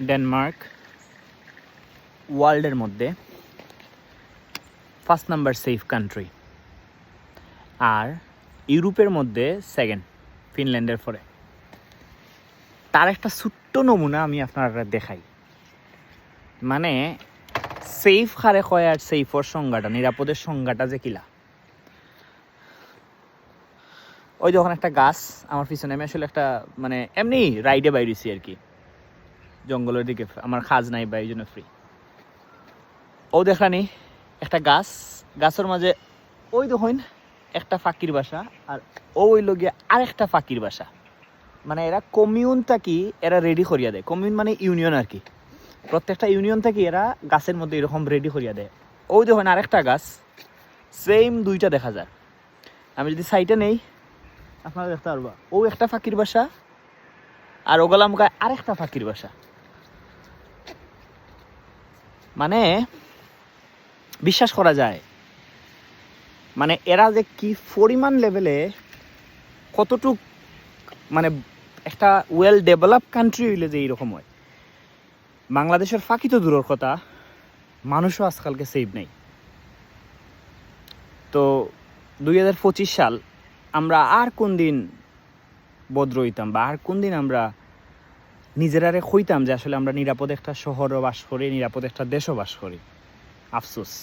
Denmark ওয়ার্ল্ডের মধ্যে 1st number safe country, আর ইউরোপের মধ্যে 2nd, ফিনল্যান্ডের পরে। তার একটা ছোট্ট নমুনা আমি আপনারা দেখাই। মানে সেফ হারে কয় আর সেফর সংজ্ঞাটা, নিরাপদের সংজ্ঞাটা যে কিলা। ওই যখন একটা গাছ আমার পিছনে, আমি আসলে একটা মানে এমনি রাইডে বাইরেছি আর কি, জঙ্গলের দিকে, আমার কাজ নাই বা এই জন্য ফ্রি। ও দেখানি একটা গাছ, গাছের মাঝে ওই দেখুন একটা ফাঁকির বাসা, আর ওই লগিয়ে আরেকটা ফাঁকির বাসা। মানে এরা কমিউনটা কি এরা রেডি করিয়া দেয়। কমিউন মানে ইউনিয়ন আর কি। প্রত্যেকটা ইউনিয়ন থেকে এরা গাছের মধ্যে এরকম রেডি করিয়া দেয়। ওই দেখুন আরেকটা গাছ, সেম দুইটা দেখা যায়। আমি যদি সাইটে নেই আপনারা দেখতে পারবা, ও একটা ফাঁকির বাসা আর ওগুলাম গায়ে আরেকটা ফাঁকির বাসা। মানে বিশ্বাস করা যায়, মানে এরা যে কি পরিমাণ লেভেলে কতটুক, মানে একটা ওয়েল ডেভেলপ কান্ট্রি হইলে যে এইরকম হয়। বাংলাদেশের ফাঁকি তো দূরের কথা, মানুষও আজকালকে সেভ নেই। তো 2025 সাল আমরা আর কোন দিন বদ্র হইতাম, বা আর কোন দিন আমরা নিজেরারে কইতাম যে আসলে আমরা নিরাপদ একটা শহরও বাস করি, নিরাপদ একটা দেশও বাস করি। আফসোস।